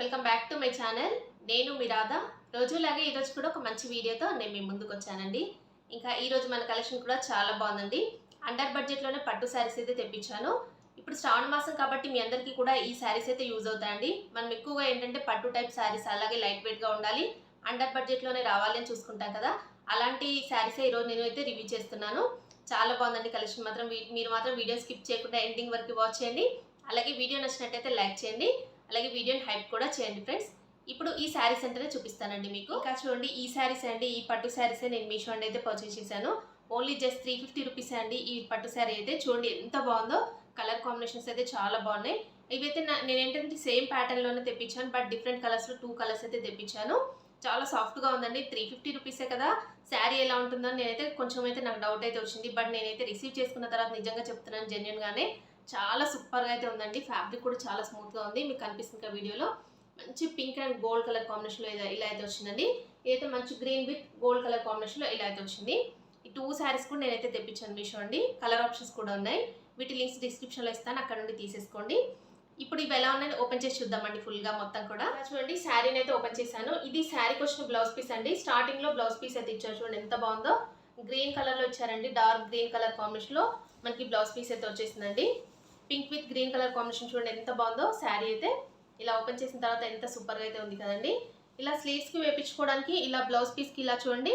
Welcome back to my channel. నేను మీ రాధా. రోజులాగే ఈరోజు కూడా ఒక మంచి వీడియోతో నేను మీ ముందుకు వచ్చానండి. ఇంకా ఈరోజు మన కలెక్షన్ కూడా చాలా బాగుందండి. అండర్ బడ్జెట్లోనే పట్టు శారీస్ అయితే తెప్పించాను. ఇప్పుడు శ్రావణ మాసం కాబట్టి మీ అందరికీ కూడా ఈ శారీస్ అయితే యూజ్ అవుతాయండి. మనం ఎక్కువగా ఏంటంటే పట్టు టైప్ శారీస్ అలాగే లైట్ వెయిట్గా ఉండాలి, అండర్ బడ్జెట్లోనే రావాలి అని చూసుకుంటాం కదా. అలాంటి శారీసే ఈరోజు నేను అయితే రివ్యూ చేస్తున్నాను. చాలా బాగుందండి కలెక్షన్ మాత్రం. మీరు మాత్రం వీడియో స్కిప్ చేయకుండా ఎండింగ్ వరకు వాచ్ చేయండి. అలాగే వీడియో నచ్చినట్టయితే లైక్ చేయండి, అలాగే వీడియోని హైప్ కూడా చేయండి ఫ్రెండ్స్. ఇప్పుడు ఈ శారీస్ అంటేనే చూపిస్తానండి మీకు. ఇంకా చూడండి, ఈ శారీస్ అండి, ఈ పట్టు శారీసే నేను మీషో అండి అయితే పర్చేస్ చేశాను. ఓన్లీ జస్ట్ 350 రూపీస్ అండి ఈ పట్టు శారీ అయితే. చూడండి ఎంత బాగుందో, కలర్ కాంబినేషన్స్ అయితే చాలా బాగున్నాయి. ఇవైతే నేను ఏంటంటే సేమ్ ప్యాటర్న్లోనే తెప్పించాను, బట్ డిఫరెంట్ కలర్స్లో 2 కలర్స్ అయితే తెప్పించాను. చాలా సాఫ్ట్గా ఉందండి. 350 రూపీసే కదా, శారీ ఎలా ఉంటుందో నేనైతే కొంచెం అయితే నాకు డౌట్ అయితే వచ్చింది. బట్ నేనైతే రిసీవ్ చేసుకున్న తర్వాత నిజంగా చెప్తున్నాను, జెన్యున్గానే చాలా సూపర్గా అయితే ఉందండి. ఫ్యాబ్రిక్ కూడా చాలా స్మూత్గా ఉంది. మీకు కనిపిస్తుంది వీడియోలో. మంచి పింక్ అండ్ గోల్డ్ కలర్ కాంబినేషన్లో ఇలా అయితే వచ్చిందండి. ఇదైతే మంచి గ్రీన్ విత్ గోల్డ్ కలర్ కాంబినేషన్లో ఇలా అయితే వచ్చింది. ఈ 2 శారీస్ కూడా నేనైతే తెప్పించాను మీషో అండి. కలర్ ఆప్షన్స్ కూడా ఉన్నాయి. వీటి లింక్స్ డిస్క్రిప్షన్లో ఇస్తాను, అక్కడ నుండి తీసేసుకోండి. ఇప్పుడు ఇవి ఎలా ఉన్నాయని ఓపెన్ చేసి చూద్దామండి ఫుల్గా మొత్తం కూడా. చూడండి, శారీని అయితే ఓపెన్ చేశాను. ఇది శారీకి వచ్చిన బ్లౌజ్ పీస్ అండి. స్టార్టింగ్లో బ్లౌజ్ పీస్ అయితే ఇచ్చారు. చూడండి ఎంత బాగుందో, గ్రీన్ కలర్లో ఇచ్చారండి. డార్క్ గ్రీన్ కలర్ కాంబినేషన్లో మనకి బ్లౌజ్ పీస్ అయితే వచ్చేసిందండి. Pink with green colour combination చూడండి ఎంత బాగుందో. శారీ అయితే ఇలా ఓపెన్ చేసిన తర్వాత ఎంత సూపర్గా అయితే ఉంది కదండి. ఇలా స్లీవ్స్కి వేపించుకోవడానికి ఇలా బ్లౌజ్ పీస్కి ఇలా చూడండి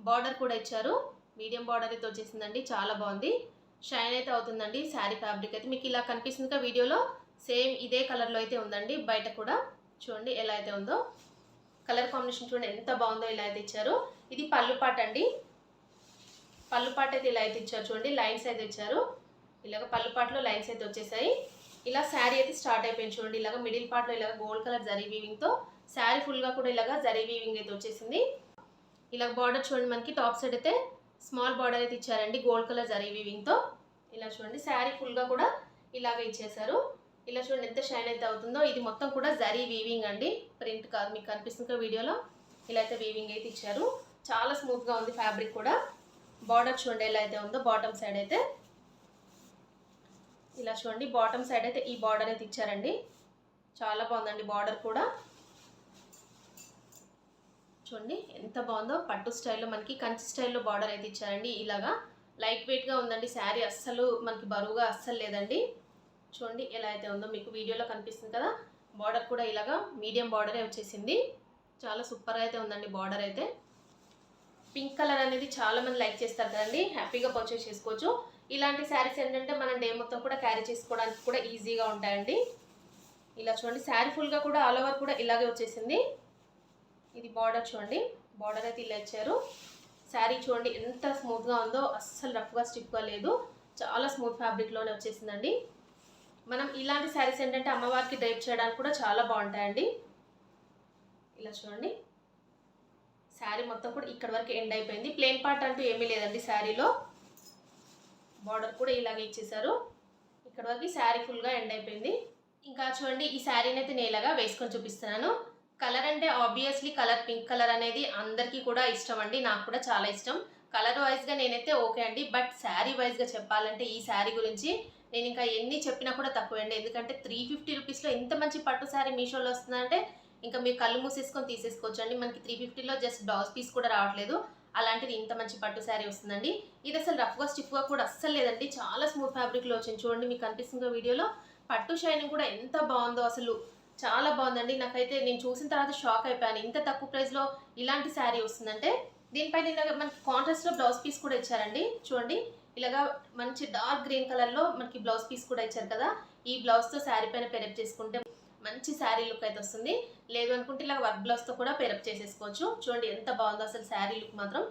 బార్డర్ కూడా ఇచ్చారు. మీడియం బార్డర్ అయితే వచ్చేసిందండి. చాలా బాగుంది, షైన్ అయితే అవుతుందండి శారీ ఫ్యాబ్రిక్ అయితే. మీకు ఇలా కనిపిస్తుంది వీడియోలో, సేమ్ ఇదే కలర్లో అయితే ఉందండి. బయట కూడా చూడండి ఎలా అయితే ఉందో. కలర్ కాంబినేషన్ చూడండి ఎంత బాగుందో. ఇలా అయితే ఇచ్చారు. ఇది పళ్ళు పాట అండి. పళ్ళు పాట అయితే ఇలా అయితే ఇచ్చారు. చూడండి లైన్స్ అయితే ఇచ్చారు. ఇలాగ పళ్ళు పాటలో లైన్స్ అయితే వచ్చేసాయి. ఇలా శారీ అయితే స్టార్ట్ అయిపోయింది. చూడండి ఇలాగ మిడిల్ పార్ట్లో ఇలాగ గోల్డ్ కలర్ జరీ వీవింగ్తో శారీ ఫుల్గా కూడా ఇలాగ జరీ వీవింగ్ అయితే వచ్చేసింది. ఇలాగ బార్డర్ చూడండి, మనకి టాప్ సైడ్ అయితే స్మాల్ బార్డర్ అయితే ఇచ్చారండి గోల్డ్ కలర్ జరీ వీవింగ్తో. ఇలా చూడండి శారీ ఫుల్గా కూడా ఇలాగ ఇచ్చేసారు. ఇలా చూడండి ఎంత షైన్ అయితే అవుతుందో. ఇది మొత్తం కూడా జరీ వీవింగ్ అండి, ప్రింట్ కాదు. మీకు కనిపిస్తుంది వీడియోలో ఇలా అయితే వీవింగ్ అయితే ఇచ్చారు. చాలా స్మూత్గా ఉంది ఫ్యాబ్రిక్ కూడా. బార్డర్ చూడండి ఎలా అయితే ఉందో. బాటమ్ సైడ్ అయితే ఇలా చూడండి, బాటమ్ సైడ్ అయితే ఈ బార్డర్ అయితే ఇచ్చారండి. చాలా బాగుందండి బార్డర్ కూడా. చూడండి ఎంత బాగుందో. పట్టు స్టైల్లో మనకి కంచి స్టైల్లో బార్డర్ అయితే ఇచ్చారండి. ఇలాగా లైట్ వెయిట్గా ఉందండి శారీ, అస్సలు మనకి బరువుగా అస్సలు లేదండి. చూడండి ఎలా అయితే ఉందో, మీకు వీడియోలో కనిపిస్తుంది కదా. బార్డర్ కూడా ఇలాగా మీడియం బార్డరే వచ్చేసింది. చాలా సూపర్గా అయితే ఉందండి బార్డర్ అయితే. పింక్ కలర్ అనేది చాలా మంది లైక్ చేస్తారు కదండి, హ్యాపీగా పర్చేస్ చేసుకోవచ్చు. ఇలాంటి శారీస్ ఏంటంటే మనం డే మొత్తం కూడా క్యారీ చేసుకోవడానికి కూడా ఈజీగా ఉంటాయండి. ఇలా చూడండి శారీ ఫుల్గా కూడా ఆల్ ఓవర్ కూడా ఇలాగే వచ్చేసింది. ఇది బార్డర్ చూడండి, బార్డర్ అయితే ఇలా ఇచ్చారు. శారీ చూడండి ఎంత స్మూత్గా ఉందో, అస్సలు రఫ్గా స్టిఫ్గా లేదు. చాలా స్మూత్ ఫ్యాబ్రిక్లోనే వచ్చేసిందండి. మనం ఇలాంటి శారీస్ ఏంటంటే అమ్మవారికి డ్రైప్ చేయడానికి కూడా చాలా బాగుంటాయండి. ఇలా చూడండి శారీ మొత్తం కూడా ఇక్కడ వరకు ఎండ్ అయిపోయింది. ప్లెయిన్ పార్ట్ అంటూ ఏమీ లేదండి శారీలో. బార్డర్ కూడా ఇలాగే ఇచ్చేసారు. ఇక్కడ వరకు శారీ ఫుల్గా ఎండ్ అయిపోయింది. ఇంకా చూడండి ఈ శారీని అయితే నేను ఇలాగా వేసుకొని చూపిస్తున్నాను. కలర్ అంటే ఆబ్వియస్లీ కలర్ పింక్ కలర్ అనేది అందరికీ కూడా ఇష్టం అండి, నాకు కూడా చాలా ఇష్టం. కలర్ వైజ్గా నేనైతే ఓకే అండి, బట్ శారీ వైజ్గా చెప్పాలంటే ఈ శారీ గురించి నేను ఇంకా ఎన్ని చెప్పినా కూడా తక్కువ అండి. ఎందుకంటే 350 రూపీస్లో ఇంత మంచి పట్టు శారీ మీషోలో వస్తుందంటే ఇంకా మీరు కళ్ళు మూసేసుకొని తీసేసుకోవచ్చు అండి. మనకి 350లో జస్ట్ బ్లౌజ్ పీస్ కూడా రావట్లేదు, అలాంటిది ఇంత మంచి పట్టు శారీ వస్తుందండి. ఇది అసలు రఫ్గా స్టిఫ్గా కూడా అస్సలు లేదండి. చాలా స్మూత్ ఫ్యాబ్రిక్లో వచ్చింది. చూడండి మీకు కనిపిస్తుంది వీడియోలో. పట్టు షైనింగ్ కూడా ఎంత బాగుందో, అసలు చాలా బాగుందండి. నాకైతే నేను చూసిన తర్వాత షాక్ అయిపోయాను, ఇంత తక్కువ ప్రైస్లో ఇలాంటి శారీ వస్తుందంటే. దీనిపైన ఇలాగ మనకి కాంట్రాస్ట్లో బ్లౌజ్ పీస్ కూడా ఇచ్చారండి. చూడండి ఇలాగా మంచి డార్క్ గ్రీన్ కలర్లో మనకి బ్లౌజ్ పీస్ కూడా ఇచ్చారు కదా. ఈ బ్లౌజ్తో శారీ పైన పెరప్ చేసుకుంటే మంచి శారీ లుక్ అయితే వస్తుంది. లేదు అనుకుంటే ఇలా వర్క్ బ్లౌజ్తో కూడా పేరప్ చేసేసుకోవచ్చు. చూడండి ఎంత బాగుందో అసలు శారీ లుక్ మాత్రం.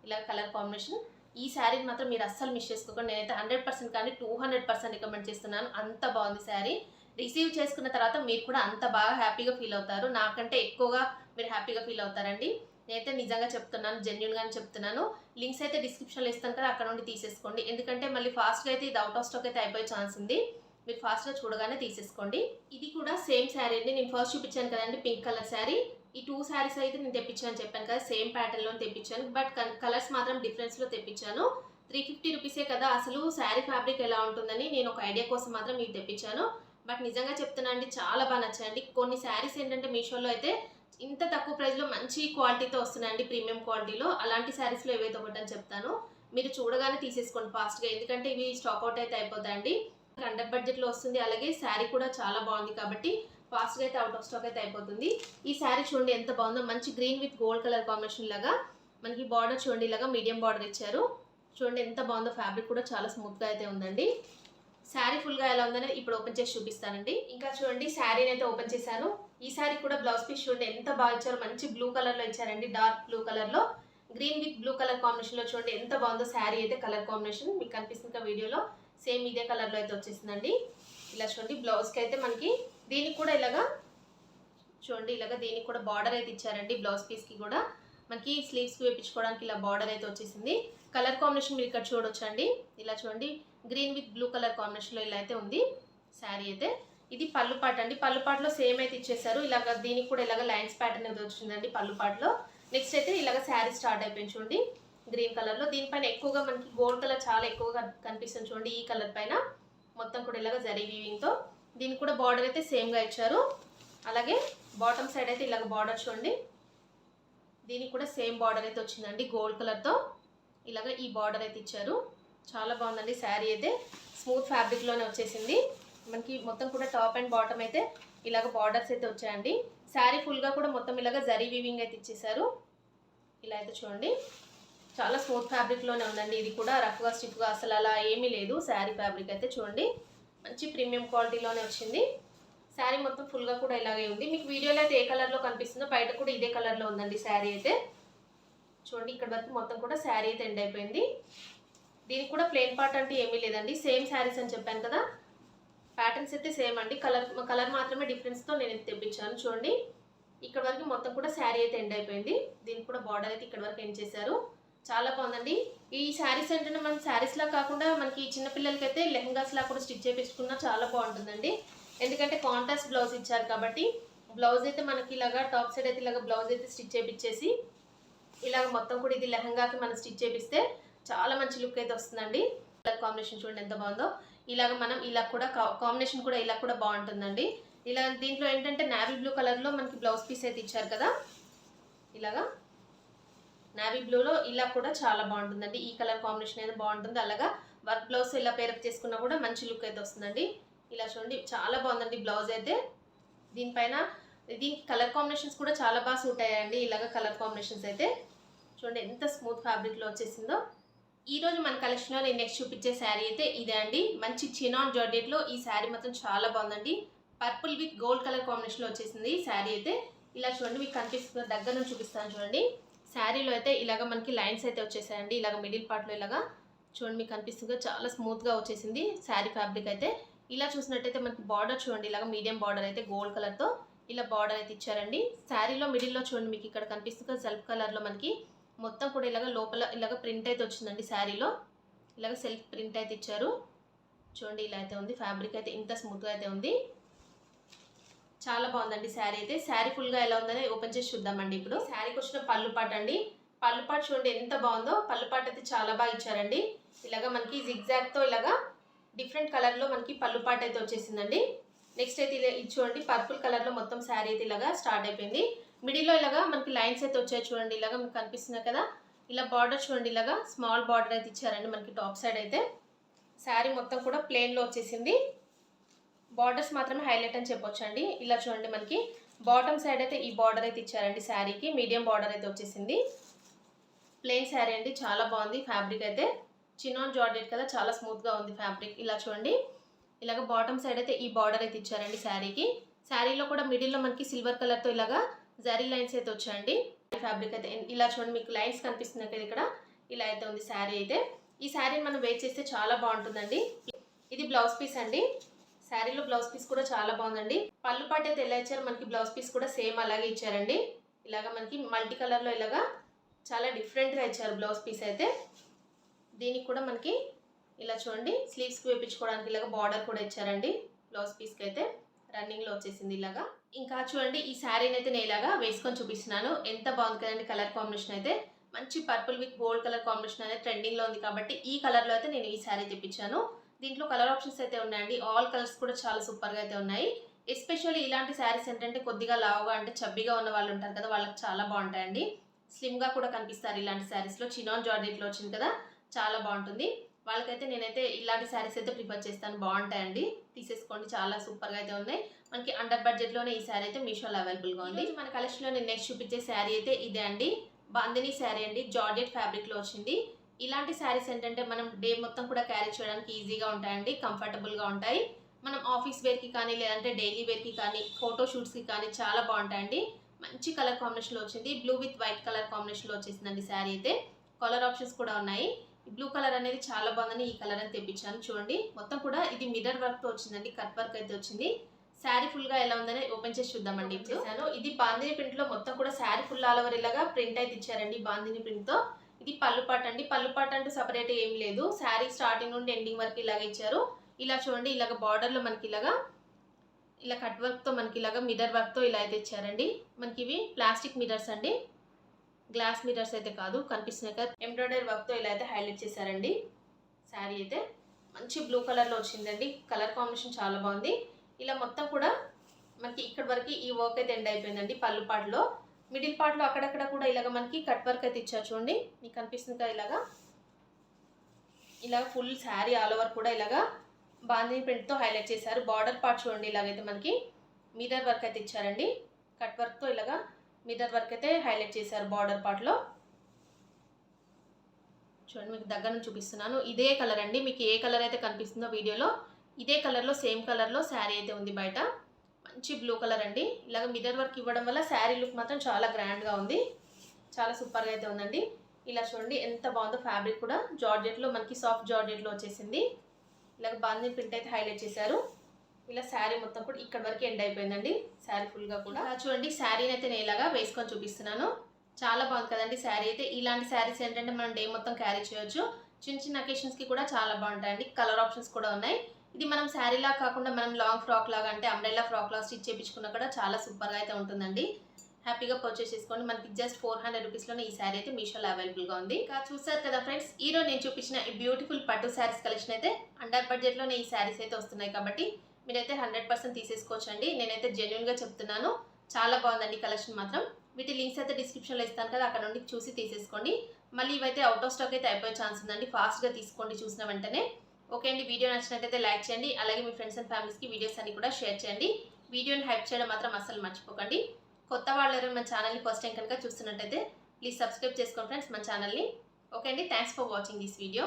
ఇలా కలర్ కాంబినేషన్. ఈ శారీని మాత్రం మీరు అస్సలు మిస్ చేసుకోకండి. నేనైతే 100% కానీ 200% రికమెండ్ చేస్తున్నాను. అంత బాగుంది శారీ. రిసీవ్ చేసుకున్న తర్వాత మీరు కూడా అంత బాగా హ్యాపీగా ఫీల్ అవుతారు. నాకంటే ఎక్కువగా మీరు హ్యాపీగా ఫీల్ అవుతారండి. నేనైతే నిజంగా చెప్తున్నాను, జెన్యున్గానే చెప్తున్నాను. లింక్స్ అయితే డిస్క్రిప్షన్లో ఇస్తాను కదా, అక్కడ నుండి తీసేసుకోండి. ఎందుకంటే మళ్ళీ ఫాస్ట్గా అయితే ఇది అవుట్ ఆఫ్ స్టాక్ అయితే అయిపోయే ఛాన్స్ ఉంది. మీరు ఫాస్ట్గా చూడగానే తీసేసుకోండి. ఇది కూడా సేమ్ శారీ అండి. నేను ఫస్ట్ చూపించాను కదండి పింక్ కలర్ శారీ. ఈ 2 శారీస్ అయితే నేను తెప్పించాను చెప్పాను కదా, సేమ్ ప్యాటర్న్లో తెప్పించాను, బట్ కలర్స్ మాత్రం డిఫరెన్స్లో తెప్పించాను. 350 రూపీసే కదా, అసలు శారీ ఫ్యాబ్రిక్ ఎలా ఉంటుందని నేను ఒక ఐడియా కోసం మాత్రం మీకు తెప్పించాను. బట్ నిజంగా చెప్తున్నా అండి, చాలా బాగా నచ్చాయండి. కొన్ని శారీస్ ఏంటంటే మీషోలో అయితే ఇంత తక్కువ ప్రైస్లో మంచి క్వాలిటీతో వస్తున్నాయండి, ప్రీమియం క్వాలిటీలో. అలాంటి శారీస్లో ఏవైతే ఒకటని చెప్తాను, మీరు చూడగానే తీసేసుకోండి ఫాస్ట్గా, ఎందుకంటే ఇవి స్టాక్అవుట్ అయితే అయిపోతాయండి. అండర్ బడ్జెట్లో వస్తుంది, అలాగే శారీ కూడా చాలా బాగుంది కాబట్టి ఫాస్ట్గా అయితే అవుట్ ఆఫ్ స్టాక్ అయితే అయిపోతుంది. ఈ శారీ చూడండి ఎంత బాగుందో, మంచి green with gold colour combination లాగా మనకి బార్డర్ చూడండి, ఇలాగా మీడియం బార్డర్ ఇచ్చారు. చూడండి ఎంత బాగుందో, ఫ్యాబ్రిక్ కూడా చాలా స్మూత్గా అయితే ఉందండి. శారీ ఫుల్గా ఎలా ఉందనేది ఇప్పుడు ఓపెన్ చేసి చూపిస్తానండి. ఇంకా చూడండి శారీని అయితే ఓపెన్ చేశాను. ఈ శారీ కూడా బ్లౌజ్ పీస్ చూడండి ఎంత బాగా ఇచ్చారో, మంచి బ్లూ కలర్లో ఇచ్చారండి, డార్క్ బ్లూ కలర్లో గ్రీన్ విత్ బ్లూ కలర్ కాంబినేషన్లో చూడండి ఎంత బాగుందో శారీ అయితే. కలర్ కాంబినేషన్ మీకు కనిపిస్తుంది వీడియోలో, సేమ్ ఇదే కలర్లో అయితే వచ్చేసిందండి. ఇలా చూడండి బ్లౌజ్కి అయితే మనకి దీనికి కూడా ఇలాగా చూడండి, ఇలాగా దీనికి కూడా బార్డర్ అయితే ఇచ్చారండి. బ్లౌజ్ పీస్కి కూడా మనకి స్లీవ్స్కి వేయించుకోవడానికి ఇలా బార్డర్ అయితే వచ్చేసింది. కలర్ కాంబినేషన్ మీరు ఇక్కడ చూడొచ్చండి. ఇలా చూడండి గ్రీన్ విత్ బ్లూ కలర్ కాంబినేషన్లో ఇలా అయితే ఉంది శారీ అయితే. ఇది పళ్ళు పాట అండి, పళ్ళు పాటలో సేమ్ అయితే ఇచ్చేసారు. ఇలాగ దీనికి కూడా ఇలాగ లైన్స్ ప్యాటర్న్ అయితే వచ్చిందండి పళ్ళు పాటలో. నెక్స్ట్ అయితే ఇలాగ శారీ స్టార్ట్ అయిపోయింది చూడండి గ్రీన్ కలర్లో. దీనిపైన ఎక్కువగా మనకి గోల్డ్ కలర్ చాలా ఎక్కువగా కనిపిస్తుంది చూడండి. ఈ కలర్ పైన మొత్తం కూడా ఇలాగ జరీ వీవింగ్తో దీనికి కూడా బార్డర్ అయితే సేమ్గా ఇచ్చారు. అలాగే బాటమ్ సైడ్ అయితే ఇలాగ బార్డర్ చూడండి, దీనికి కూడా సేమ్ బార్డర్ అయితే వచ్చిందండి గోల్డ్ కలర్తో. ఇలాగ ఈ బార్డర్ అయితే ఇచ్చారు. చాలా బాగుందండి శారీ అయితే, స్మూత్ ఫ్యాబ్రిక్లోనే వచ్చేసింది మనకి. మొత్తం కూడా టాప్ అండ్ బాటమ్ అయితే ఇలాగ బార్డర్స్ అయితే వచ్చాయండి. శారీ ఫుల్గా కూడా మొత్తం ఇలాగ జరీ వీవింగ్ అయితే ఇచ్చేసారు. ఇలా అయితే చూడండి చాలా స్మూత్ ఫ్యాబ్రిక్లోనే ఉందండి. ఇది కూడా రఫ్గా స్టిఫ్గా అసలు అలా ఏమీ లేదు. శారీ ఫ్యాబ్రిక్ అయితే చూడండి మంచి ప్రీమియం క్వాలిటీలోనే వచ్చింది. శారీ మొత్తం ఫుల్గా కూడా ఇలాగే ఉంది. మీకు వీడియోలో అయితే ఏ కలర్లో కనిపిస్తుందో బయట కూడా ఇదే కలర్లో ఉందండి శారీ అయితే. చూడండి ఇక్కడ వరకు మొత్తం కూడా శారీ అయితే ఎండ్ అయిపోయింది. దీనికి కూడా ప్లెయిన్ పార్ట్ అంటే ఏమీ లేదండి, సేమ్ శారీస్ అని చెప్పాను కదా, ప్యాటర్న్స్ అయితే సేమ్ అండి. కలర్ మాత్రమే డిఫరెన్స్తో నేను ఇది తెప్పించాను. చూడండి ఇక్కడ వరకు మొత్తం కూడా శారీ అయితే ఎండ్ అయిపోయింది. దీనికి కూడా బార్డర్ అయితే ఇక్కడ వరకు ఎండ్ చేశారు. చాలా బాగుందండి. ఈ శారీస్ ఏంటంటే మనం శారీస్లా కాకుండా మనకి చిన్నపిల్లలకి అయితే లెహంగాస్లా కూడా స్టిచ్ చేయించుకున్నా చాలా బాగుంటుందండి. ఎందుకంటే కాంట్రాస్ట్ బ్లౌజ్ ఇచ్చారు కాబట్టి బ్లౌజ్ అయితే మనకి ఇలాగా టాప్ సైడ్ అయితే ఇలాగ బ్లౌజ్ అయితే స్టిచ్ చేయించేసి ఇలాగ మొత్తం కూడా ఇది లెహంగాకి మనం స్టిచ్ చేపిస్తే చాలా మంచి లుక్ అయితే వస్తుందండి. కలర్ కాంబినేషన్ చూడండి ఎంత బాగుందో. ఇలాగ మనం ఇలా కూడా కాంబినేషన్ కూడా ఇలా కూడా బాగుంటుందండి. ఇలా దీంట్లో ఏంటంటే నావీ బ్లూ కలర్లో మనకి బ్లౌజ్ పీస్ అయితే ఇచ్చారు కదా, ఇలాగా నావీ బ్లూలో ఇలా కూడా చాలా బాగుంటుందండి. ఈ కలర్ కాంబినేషన్ అయితే బాగుంటుంది. అలాగా వర్క్ బ్లౌజ్ ఇలా పేరప్ చేసుకున్నా కూడా మంచి లుక్ అయితే వస్తుందండి. ఇలా చూడండి చాలా బాగుందండి బ్లౌజ్ అయితే. దీనిపైన దీనికి కలర్ కాంబినేషన్స్ కూడా చాలా బాగా సూట్ అయ్యాయండి. ఇలాగ కలర్ కాంబినేషన్స్ అయితే చూడండి ఎంత స్మూత్ ఫ్యాబ్రిక్లో వచ్చేసిందో. ఈరోజు మన కలెక్షన్లో నేను నెక్స్ట్ చూపించే శారీ అయితే ఇదే అండి. మంచి చినాన్ జార్జెట్లో ఈ శారీ మాత్రం చాలా బాగుందండి. పర్పుల్ విత్ గోల్డ్ కలర్ కాంబినేషన్లో వచ్చేసింది ఈ శారీ అయితే. ఇలా చూడండి మీకు కనిపిస్తున్న దగ్గర నుంచి చూపిస్తాను చూడండి. శారీలో అయితే ఇలాగ మనకి లైన్స్ అయితే వచ్చేసాయండి. ఇలాగ మిడిల్ పార్ట్లో ఇలాగా చూడండి మీకు కనిపిస్తుంది, చాలా స్మూత్గా వచ్చేసింది శారీ ఫ్యాబ్రిక్ అయితే. ఇలా చూసినట్టయితే మనకి బార్డర్ చూడండి, ఇలాగ మీడియం బార్డర్ అయితే గోల్డ్ కలర్తో ఇలా బార్డర్ అయితే ఇచ్చారండి. శారీలో మిడిల్లో చూడండి మీకు ఇక్కడ కనిపిస్తుంది సెల్ఫ్ కలర్లో మనకి మొత్తం కూడా ఇలాగ లోపల ఇలాగ ప్రింట్ అయితే వచ్చిందండి. శారీలో ఇలాగ సెల్ఫ్ ప్రింట్ అయితే ఇచ్చారు. చూడండి ఇలా అయితే ఉంది ఫ్యాబ్రిక్ అయితే, ఇంత స్మూత్గా అయితే ఉంది. చాలా బాగుందండి శారీ అయితే. శారీ ఫుల్గా ఎలా ఉందని ఓపెన్ చేసి చూద్దామండి. ఇప్పుడు శారీకి వచ్చిన పళ్ళు పాట అండి. పళ్ళు పాట చూడండి ఎంత బాగుందో. పళ్ళు పాట అయితే చాలా బాగా ఇచ్చారండి. ఇలాగ మనకి జిగ్జాగ్తో ఇలాగా డిఫరెంట్ కలర్లో మనకి పళ్ళు పాట అయితే వచ్చేసిందండి. నెక్స్ట్ అయితే ఇలా ఇది చూడండి పర్పుల్ కలర్లో మొత్తం శారీ అయితే ఇలాగా స్టార్ట్ అయిపోయింది. మిడిల్లో ఇలాగా మనకి లైన్స్ అయితే వచ్చాయి చూడండి, ఇలాగా మీకు కనిపిస్తున్నాయి కదా. ఇలా బార్డర్ చూడండి, ఇలాగా స్మాల్ బార్డర్ అయితే ఇచ్చారండి మనకి టాప్ సైడ్ అయితే. శారీ మొత్తం కూడా ప్లెయిన్లో వచ్చేసింది. బార్డర్స్ మాత్రమే హైలైట్ అని చెప్పొచ్చు అండి. ఇలా చూడండి మనకి బాటమ్ సైడ్ అయితే ఈ బార్డర్ అయితే ఇచ్చారండి. శారీకి మీడియం బార్డర్ అయితే వచ్చేసింది. ప్లెయిన్ శారీ అండి, చాలా బాగుంది ఫ్యాబ్రిక్ అయితే. చినాన్ జార్జెట్ కదా, చాలా స్మూత్గా ఉంది ఫ్యాబ్రిక్. ఇలా చూడండి ఇలాగ బాటమ్ సైడ్ అయితే ఈ బార్డర్ అయితే ఇచ్చారండి శారీకి. శారీలో కూడా మిడిల్లో మనకి సిల్వర్ కలర్తో ఇలాగా జరీ లైన్స్ అయితే వచ్చాయండి. ఫ్యాబ్రిక్ అయితే ఇలా చూడండి మీకు లైన్స్ కనిపిస్తున్నాయి కదా ఇక్కడ, ఇలా అయితే ఉంది శారీ అయితే. ఈ శారీని మనం వేర్ చేస్తే చాలా బాగుంటుందండి. ఇది బ్లౌజ్ పీస్ అండి. శారీలో బ్లౌజ్ పీస్ కూడా చాలా బాగుందండి. పళ్ళు పాట అయితే ఎలా ఇచ్చారు మనకి బ్లౌజ్ పీస్ కూడా సేమ్ అలాగే ఇచ్చారండి. ఇలాగా మనకి మల్టీ కలర్లో ఇలాగా చాలా డిఫరెంట్గా ఇచ్చారు బ్లౌజ్ పీస్ అయితే. దీనికి కూడా మనకి ఇలా చూడండి స్లీవ్స్కి వేయించుకోవడానికి ఇలాగ బార్డర్ కూడా ఇచ్చారండి. బ్లౌజ్ పీస్కి అయితే రన్నింగ్లో వచ్చేసింది ఇలాగా. ఇంకా చూడండి ఈ శారీని అయితే నేను ఇలాగా వేసుకొని చూపిస్తున్నాను. ఎంత బాగుంది కదండి కలర్ కాంబినేషన్ అయితే. మంచి purple with gold colour combination అనేది ట్రెండింగ్లో ఉంది కాబట్టి ఈ కలర్లో అయితే నేను ఈ శారీ తెప్పించాను. దీంట్లో కలర్ ఆప్షన్స్ అయితే ఉన్నాయండి. ఆల్ కలర్స్ కూడా చాలా సూపర్గా అయితే ఉన్నాయి. ఎస్పెషల్లీ ఇలాంటి శారీస్ ఏంటంటే కొద్దిగా లావుగా అంటే చబ్బీగా ఉన్న వాళ్ళు ఉంటారు కదా, వాళ్ళకి చాలా బాగుంటాయండి. స్లిమ్గా కూడా కనిపిస్తారు ఇలాంటి శారీస్లో. చినాన్ జార్జెట్లో వచ్చింది కదా, చాలా బాగుంటుంది. వాళ్ళకైతే నేనైతే ఇలాంటి శారీస్ అయితే ప్రిఫర్ చేస్తాను, బాగుంటాయండి. తీసేసుకోండి, చాలా సూపర్గా అయితే ఉన్నాయి. మనకి అండర్ బడ్జెట్లోనే ఈ శారీ అయితే మీషోలో అవైలబుల్గా ఉంది. మన కలెక్షన్లో నేను నెక్స్ట్ చూపించే శారీ అయితే ఇదే అండి. బాందిని శారీ అండి, జార్జెట్ ఫ్యాబ్రిక్లో వచ్చింది. ఇలాంటి శారీస్ ఏంటంటే మనం డే మొత్తం కూడా క్యారీ చేయడానికి ఈజీగా ఉంటాయండి, కంఫర్టబుల్గా ఉంటాయి. మనం ఆఫీస్ వేర్కి కానీ లేదంటే డైలీ వేర్కి కానీ ఫోటో షూట్స్కి కానీ చాలా బాగుంటాయండి. మంచి కలర్ కాంబినేషన్లో వచ్చింది. బ్లూ విత్ వైట్ కలర్ కాంబినేషన్లో వచ్చేసిందండి శారీ అయితే. కలర్ ఆప్షన్స్ కూడా ఉన్నాయి. బ్లూ కలర్ అనేది చాలా బాగుందని ఈ కలర్ అని తెప్పించాను. చూడండి, మొత్తం కూడా ఇది మిర్రర్ వర్క్తో వచ్చిందండి, కట్ వర్క్ అయితే వచ్చింది. శారీ ఫుల్గా ఎలా ఉందని ఓపెన్ చేసి చూద్దామండి. ఇప్పుడు ఇది బాందిని ప్రింట్లో మొత్తం కూడా శారీ ఫుల్ ఆల్ ఓవర్ ఇలాగా ప్రింట్ అయితే ఇచ్చారండి బాందిని ప్రింట్తో. ఇది పళ్ళు పాట అండి. పళ్ళు పాట అంటూ సపరేట్ ఏం లేదు, శారీ స్టార్టింగ్ నుండి ఎండింగ్ వరకు ఇలాగ ఇచ్చారు. ఇలా చూడండి, ఇలాగ బార్డర్లో మనకి ఇలాగా ఇలా కట్ వర్క్తో మనకి ఇలాగ మిర్రర్ వర్క్తో ఇలా అయితే ఇచ్చారండి. మనకి ఇవి ప్లాస్టిక్ మిర్రర్స్ అండి, గ్లాస్ మిర్రర్స్ అయితే కాదు. కనిపిస్తున్నాయి కదా, ఎంబ్రాయిడరీ వర్క్తో ఇలా అయితే హైలైట్ చేశారండి. శారీ అయితే మంచి బ్లూ కలర్లో వచ్చిందండి. కలర్ కాంబినేషన్ చాలా బాగుంది. ఇలా మొత్తం కూడా మనకి ఇక్కడ వరకు ఈ వర్క్ అయితే ఎండ్ అయిపోయిందండి. పళ్ళు పాటలో మిడిల్ పార్ట్లో అక్కడక్కడ కూడా ఇలాగ మనకి కట్ వర్క్ అయితే ఇచ్చారు. చూడండి, మీకు కనిపిస్తుంది కదా, ఇలాగ ఫుల్ శారీ ఆల్ ఓవర్ కూడా ఇలాగా బాందిని ప్రింట్తో హైలైట్ చేశారు. బార్డర్ పార్ట్ చూడండి, ఇలాగైతే మనకి మిర్రర్ వర్క్ అయితే ఇచ్చారండి. కట్ వర్క్తో ఇలాగా మిర్రర్ వర్క్ అయితే హైలైట్ చేశారు బార్డర్ పార్ట్లో. చూడండి, మీకు దగ్గర నుంచి చూపిస్తున్నాను. ఇదే కలర్ అండి, మీకు ఏ కలర్ అయితే కనిపిస్తుందో వీడియోలో ఇదే కలర్లో సేమ్ కలర్లో శారీ అయితే ఉంది బయట. మంచి బ్లూ కలర్ అండి. ఇలాగ మిర్రర్ వర్క్ ఇవ్వడం వల్ల శారీ లుక్ మాత్రం చాలా గ్రాండ్గా ఉంది, చాలా సూపర్గా అయితే ఉందండి. ఇలా చూడండి ఎంత బాగుందో. ఫ్యాబ్రిక్ కూడా జార్జెట్లో మనకి సాఫ్ట్ జార్జెట్లో వచ్చేసింది. ఇలాగ బాందిని ప్రింట్ అయితే హైలైట్ చేశారు. ఇలా శారీ మొత్తం కూడా ఇక్కడ వరకు ఎండ్ అయిపోయిందండి, శారీ ఫుల్గా కూడా. చూడండి, శారీని అయితే నేను ఇలాగా వేసుకొని చూపిస్తున్నాను. చాలా బాగుంది కదండి శారీ అయితే. ఇలాంటి శారీస్ ఏంటంటే మనం డే మొత్తం క్యారీ చేయొచ్చు. చిన్న చిన్న అకేషన్స్కి కూడా చాలా బాగుంటాయండి. కలర్ ఆప్షన్స్ కూడా ఉన్నాయి. ఇది మనం శారీలా కాకుండా మనం లాంగ్ ఫ్రాక్ లాగా అంటే అంబ్రెల్లా ఫ్రాక్ లాగా స్టిచ్ చేయించుకున్నా కూడా చాలా సూపర్గా అయితే ఉంటుందండి. హ్యాపీగా పర్చేస్ చేసుకోండి. మనకి జస్ట్ 400 రూపీస్లోనే ఈ శారీ అయితే మీషోలో అవైలబుల్గా ఉంది. ఇంకా చూసారు కదా ఫ్రెండ్స్, ఈరోజు నేను చూపించిన ఈ బ్యూటిఫుల్ పట్టు శారీస్ కలెక్షన్ అయితే అండర్ బడ్జెట్లోనే ఈ శారీస్ అయితే వస్తున్నాయి కాబట్టి మీరైతే 100% తీసేసుకోవచ్చండి. నేనైతే జెన్యున్గా చెప్తున్నాను, చాలా బాగుందండి కలెక్షన్ మాత్రం. వీటి లింక్స్ అయితే డిస్క్రిప్షన్లో ఇస్తాను కదా, అక్కడ నుండి చూసి తీసేసుకోండి. మళ్ళీ ఇవైతే అవుట్ ఆఫ్ స్టాక్ అయితే అయిపోయే ఛాన్స్ ఉందండి, ఫాస్ట్గా తీసుకోండి చూసిన వెంటనే. ఓకే అండి, వీడియో నచ్చినట్టయితే లైక్ చేయండి. అలాగే మీ ఫ్రెండ్స్ అండ్ ఫ్యామిలీస్కి వీడియోస్ అన్ని కూడా షేర్ చేయండి. వీడియోని హైప్ చేయడం మాత్రం అస్సలు మర్చిపోకండి. కొత్త వాళ్ళు ఎవరైనా మన ఛానల్ని ఫస్ట్ టైం కనుక చూస్తున్నట్టయితే ప్లీజ్ సబ్స్క్రైబ్ చేసుకోండి ఫ్రెండ్స్ మన ఛానల్ని. ఓకే అండి, thanks for watching this video.